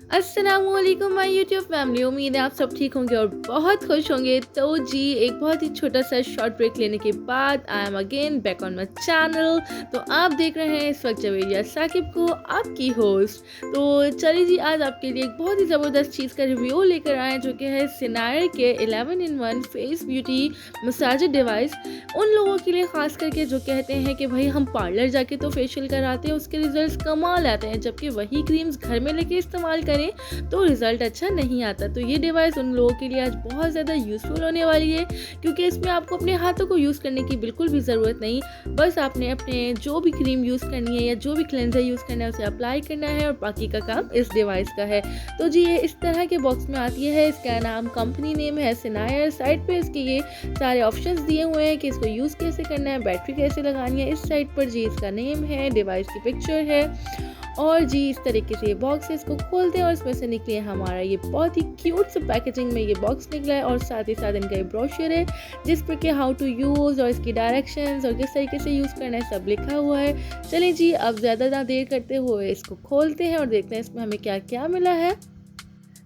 अस्सलामुअलैकुम my YouTube family. उम्मीद है आप सब ठीक होंगे और बहुत खुश होंगे। तो जी एक बहुत ही छोटा सा शॉर्ट ब्रेक लेने के बाद I am again back on my channel. तो आप देख रहे हैं इस वक्त जवेरिया साकिब को, आपकी होस्ट। तो चलिए जी, आज आपके लिए एक बहुत ही ज़बरदस्त चीज़ का रिव्यू लेकर आए जो कि है सिनायर के 11 in 1 face beauty massager device. उन लोगों के लिए ख़ास करके जो कहते हैं कि भाई हम पार्लर जाके तो फेशियल कराते हैं, उसके रिजल्ट्स कमाल आते हैं, जबकि वही क्रीम्स घर में लेके इस्तेमाल करें तो रिज़ल्ट अच्छा नहीं आता। तो ये डिवाइस उन लोगों के लिए आज बहुत ज़्यादा यूज़फुल होने वाली है, क्योंकि इसमें आपको अपने हाथों को यूज़ करने की बिल्कुल भी ज़रूरत नहीं। बस आपने अपने जो भी क्रीम यूज़ करनी है या जो भी क्लेंजर यूज़ करना है उसे अप्लाई करना है और बाकी का काम इस डिवाइस का है। तो जी ये इस तरह के बॉक्स में आती है। इसका नाम, कंपनी नेम है सिनायर। साइड पे इसके ये सारे ऑप्शंस दिए हुए हैं कि इसको यूज़ कैसे करना है, बैटरी कैसे लगानी है। इस साइड पर जी इसका नेम है, डिवाइस की पिक्चर है और जी इस तरीके से ये बॉक्स है। इसको खोलते हैं और इसमें से निकले हमारा ये बहुत ही क्यूट सा पैकेजिंग में ये बॉक्स निकला है और साथ ही साथ इनका ये ब्रोशर है जिस पर कि हाउ टू यूज़ और इसकी डायरेक्शंस और किस तरीके से यूज़ करना है सब लिखा हुआ है। चलिए जी अब ज़्यादा ना देर करते हुए इसको खोलते हैं और देखते हैं इसमें हमें क्या क्या मिला है।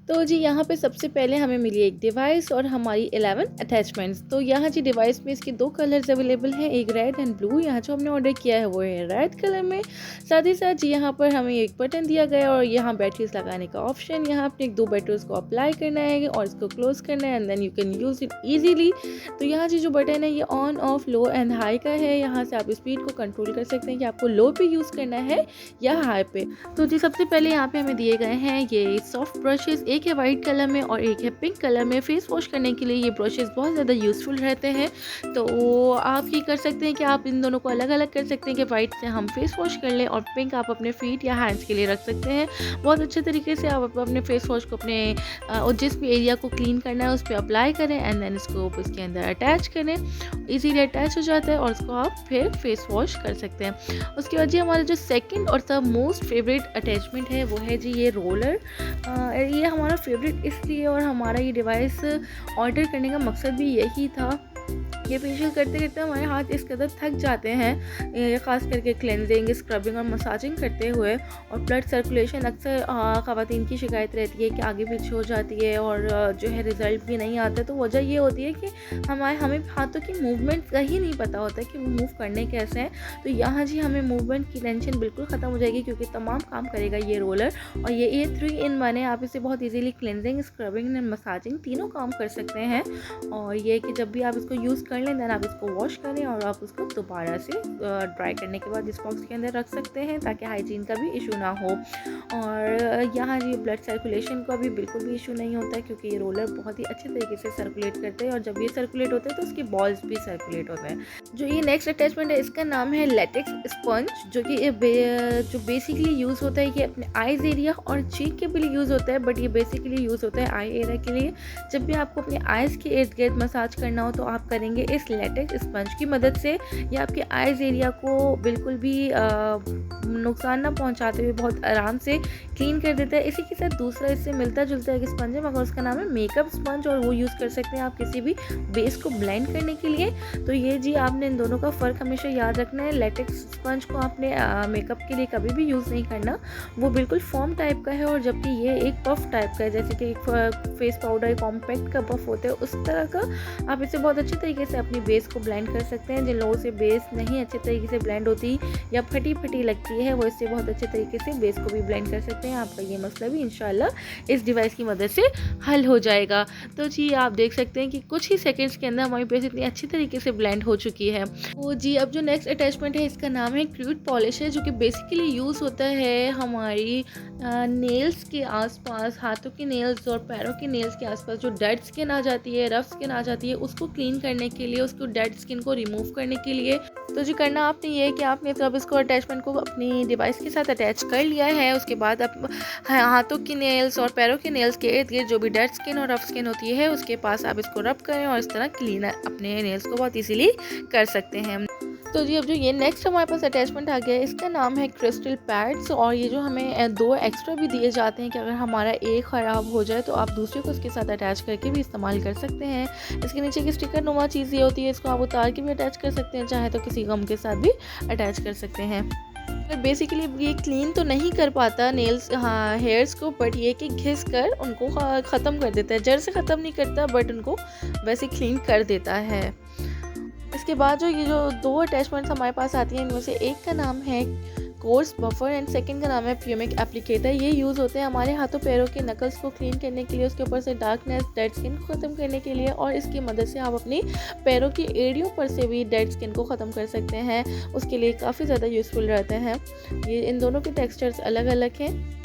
तो जी यहाँ पे सबसे पहले हमें मिली एक डिवाइस और हमारी 11 अटैचमेंट्स। तो यहाँ जी डिवाइस में इसके दो कलर्स अवेलेबल हैं, एक रेड एंड ब्लू। यहाँ जो हमने ऑर्डर किया है वो है रेड कलर में। साथ ही साथ जी यहाँ पर हमें एक बटन दिया गया है और यहाँ बैटरीज लगाने का ऑप्शन। यहाँ अपने एक दो बैटरीज को अप्लाई करना है और इसको क्लोज करना है and then you can use it easily. तो यहाँ जी जो बटन है ये on off low and high का है। यहाँ से आप स्पीड को कंट्रोल कर सकते हैं कि आपको लो पे यूज़ करना है या हाई पे। तो जी सबसे पहले यहाँ पे हमें दिए गए हैं ये सॉफ्ट ब्रशेस, एक है वाइट कलर में और एक है पिंक कलर में। फेस वॉश करने के लिए ये ब्रशेस बहुत ज़्यादा यूज़फुल रहते हैं। तो आप ये कर सकते हैं कि आप इन दोनों को अलग अलग कर सकते हैं कि वाइट से हम फेस वॉश कर लें और पिंक आप अपने फीट या हैंड्स के लिए रख सकते हैं। बहुत अच्छे तरीके से आप अपने फेस वॉश को अपने और जिस भी एरिया को क्लीन करना है उस पर अप्लाई करें एंड देन इसको इसके अंदर अटैच करें। इजीली अटैच हो जाता है और उसको आप फिर फेस वॉश कर सकते हैं। उसके बाद जी हमारा जो सेकंड और द मोस्ट फेवरेट अटैचमेंट है वो है जी ये रोलर। ये हमारा फेवरेट इसलिए और हमारा ये डिवाइस ऑर्डर करने का मकसद भी यही था। ये फेशियल करते करते हमारे हाथ इस कदर थक जाते हैं, ख़ास करके क्लेंजिंग, स्क्रबिंग और मसाजिंग करते हुए। और ब्लड सर्कुलेशन अक्सर ख़वातीन की शिकायत रहती है कि आगे पीछे हो जाती है और जो है रिज़ल्ट भी नहीं आता। तो वजह ये होती है कि हमें हाथों की मूवमेंट का ही नहीं पता होता कि वो मूव करने कैसे हैं। तो यहाँ जी हमें मूवमेंट की टेंशन बिल्कुल ख़त्म हो जाएगी, क्योंकि तमाम काम करेगा ये रोलर। और ये 3 in 1 है। आप इसे बहुत easily cleansing, scrubbing and massaging तीनों काम कर सकते हैं। और ये कि जब भी आप इसको यूज़ कर लें देन आप इसको वॉश करें और आप उसको दोबारा से ड्राई करने के बाद इस बॉक्स के अंदर रख सकते हैं ताकि हाइजीन का भी इशू ना हो। और यहाँ ये ब्लड सर्कुलेशन का भी बिल्कुल भी इशू नहीं होता है, क्योंकि ये रोलर बहुत ही अच्छे तरीके से सर्कुलेट करते हैं और जब ये सर्कुलेट होते हैं तो उसके बॉल्स भी सर्कुलेट होते हैं। जो ये नेक्स्ट अटैचमेंट है इसका नाम है लेटेक्स स्पंज, जो कि जो बेसिकली यूज़ होता है ये अपने आईज एरिया और चीक के लिए यूज़ होता है, बट ये बेसिकली यूज़ होता है आई एरिया के लिए। जब भी आपको अपने आइज़ के इर्द गिर्द मसाज करना हो तो आप करेंगे इस लेटेक्स स्पंज की मदद से। ये आपके आइज़ एरिया को बिल्कुल भी नुकसान ना पहुंचाते हुए बहुत आराम से क्लीन कर देता है। इसी के साथ दूसरा इससे मिलता जुलता एक स्पंज है, मगर उसका नाम है मेकअप स्पंज और वो यूज़ कर सकते हैं आप किसी भी बेस को ब्लेंड करने के लिए। तो ये जी आपने इन दोनों का फ़र्क हमेशा याद रखना है। लेटेक्स स्पंज को आपने मेकअप के लिए कभी भी यूज़ नहीं करना, वो बिल्कुल फॉर्म टाइप का है, और जबकि ये एक पफ टाइप का है, जैसे कि एक फेस पाउडर कॉम्पैक्ट का पफ होता है उस तरह का। आप इसे बहुत अच्छे तरीके से अपनी बेस को ब्लेंड कर सकते हैं। जिन लोगों से बेस नहीं अच्छे तरीके से ब्लेंड होती या फटी फटी लगती है वो इससे बहुत अच्छे तरीके से बेस को भी ब्लेंड कर सकते हैं। आपका ये मसला भी इंशाल्लाह इस डिवाइस की मदद से हल हो जाएगा। तो जी आप देख सकते हैं कि कुछ ही सेकंड्स के अंदर हमारी बेस इतनी अच्छी तरीके से ब्लेंड हो चुकी है। तो जी अब जो नेक्स्ट अटैचमेंट है इसका नाम है क्रूड पॉलिश है, जो कि बेसिकली यूज़ होता है हमारी नेल्स के आसपास, हाथों के नेल्स और पैरों के नेल्स के आसपास जो डेड स्किन आ जाती है, रफ स्किन आ जाती है, उसको क्लीन करने के लिए, उसको डेड स्किन को रिमूव करने के लिए। तो जी करना आपने ये है कि आपने तो अब इसको अटैचमेंट को अपनी डिवाइस के साथ अटैच कर लिया है। उसके बाद आप हाथों की नेल्स और पैरों के नेल्स के इर्द गिर्द जो भी डेड स्किन और रफ स्किन होती है उसके पास आप इसको रब करें और इस तरह क्लीन अपने नेल्स को बहुत ईजीली कर सकते हैं। तो जी अब जो ये नेक्स्ट हमारे पास अटैचमेंट आ गया है इसका नाम है क्रिस्टल पैड्स, और ये जो हमें दो एक्स्ट्रा भी दिए जाते हैं कि अगर हमारा एक ख़राब हो जाए तो आप दूसरे को इसके साथ अटैच करके भी इस्तेमाल कर सकते हैं। इसके नीचे की स्टिकर नुमा चीज़ ये होती है, इसको आप उतार के भी अटैच कर सकते हैं, चाहे तो किसी गम के साथ भी अटैच कर सकते हैं। बेसिकली ये क्लीन तो नहीं कर पाता नेल्स, हाँ, हेयर्स को, बट ये कि घिस कर उनको ख़त्म कर देता है। जड़ से ख़त्म नहीं करता बट उनको वैसे क्लीन कर देता है। इसके बाद जो ये जो 2 अटैचमेंट्स हमारे पास आती हैं, इनमें से एक का नाम है कोर्स बफर एंड सेकंड का नाम है प्यूमिक एप्लीकेटर। ये यूज़ होते हैं हमारे हाथों पैरों के नकल्स को क्लीन करने के लिए, उसके ऊपर से डार्कनेस, डेड स्किन को ख़त्म करने के लिए, और इसकी मदद से आप अपनी पैरों की एड़ियों पर से भी डेड स्किन को ख़त्म कर सकते हैं। उसके लिए काफ़ी ज़्यादा यूज़फुल रहते हैं। ये इन दोनों के टेक्सचर्स अलग अलग हैं।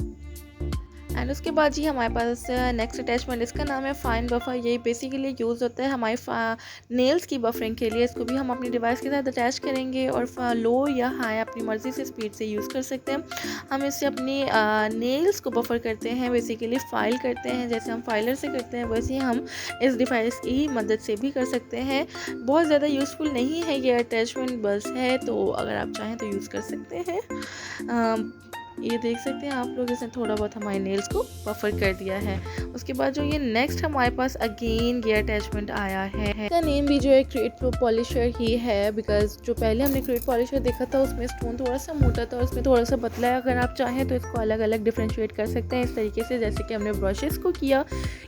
एंड उसके बाद जी हमारे पास नेक्स्ट अटैचमेंट, इसका नाम है फाइन बफर। ये बेसिकली यूज़ होता है हमारे नेल्स की बफरिंग के लिए। इसको भी हम अपनी डिवाइस के साथ अटैच करेंगे और लो या हाई अपनी मर्ज़ी से स्पीड से यूज़ कर सकते हैं। हम इससे अपनी नेल्स को बफर करते हैं, बेसिकली फाइल करते हैं। जैसे हम फाइलर से करते हैं वैसे ही हम इस डिवाइस की मदद से भी कर सकते हैं। बहुत ज़्यादा यूज़फुल नहीं है ये अटैचमेंट, बस है, तो अगर आप चाहें तो यूज़ कर सकते हैं। ये देख सकते हैं आप लोग, इसने थोड़ा बहुत हमारे नेल्स को बफर कर दिया है। उसके बाद जो ये नेक्स्ट हमारे पास अगेन ये अटैचमेंट आया है, इसका नेम भी जो है क्रिएट पॉलिशर ही है, बिकॉज जो पहले हमने क्रिएट पॉलिशर देखा था उसमें स्टोन थोड़ा सा मोटा था और इसमें थोड़ा सा पतला है। अगर आप चाहें तो इसको अलग अलग डिफ्रेंशिएट कर सकते हैं इस तरीके से, जैसे कि हमने ब्रशेस को किया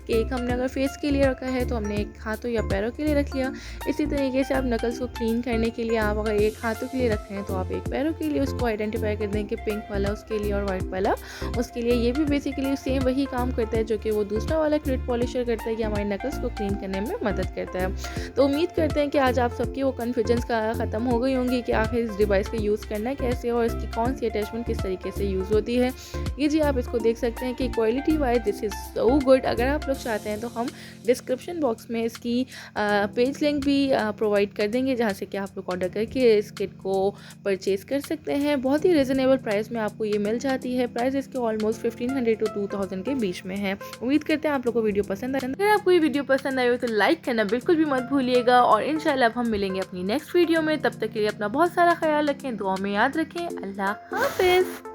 कि एक हमने अगर फेस के लिए रखा है तो हमने एक हाथों या पैरों के लिए रख लिया। इसी तरीके से आप नकल्स को क्लीन करने के लिए आप अगर एक हाथों के लिए रख रहे हैं तो आप एक पैरों के लिए उसको आइडेंटिफाई कर दें कि पिंक वाला उसके लिए और वाइट वाला उसके लिए। ये भी बेसिकली सेम वही काम करता है जो कि वो दूसरा वाला क्रिएट पॉलिशर करता है, कि हमारे नकल्स को क्लीन करने में मदद करता है। तो उम्मीद करते हैं कि आज आप सबकी वो कन्फ्यूजन्स का ख़त्म हो गई होंगी कि आखिर इस डिवाइस का यूज़ करना कैसे और इसकी कौन सी अटैचमेंट किस तरीके से यूज़ होती है। ये जी आप इसको देख सकते हैं कि quality wise this is so good. अगर आप लोग चाहते हैं तो हम डिस्क्रिप्शन बॉक्स में इसकी पेज लिंक भी प्रोवाइड कर देंगे, जहाँ से कि आप लोग ऑर्डर करके इस किट को परचेज़ कर सकते हैं। बहुत ही रिजनेबल प्राइस में आपको ये मिल जाती है। प्राइस इसके ऑलमोस्ट 1500 to 2000 के बीच में है। उम्मीद करते हैं आप लोगों को वीडियो पसंद आए। अगर आपको ये वीडियो पसंद आई हो तो लाइक करना बिल्कुल भी मत भूलिएगा, और इंशाल्लाह अब हम मिलेंगे अपनी नेक्स्ट वीडियो में। तब तक के लिए अपना बहुत सारा ख्याल रखें, दुआ में याद रखें। अल्लाह हाफिज़।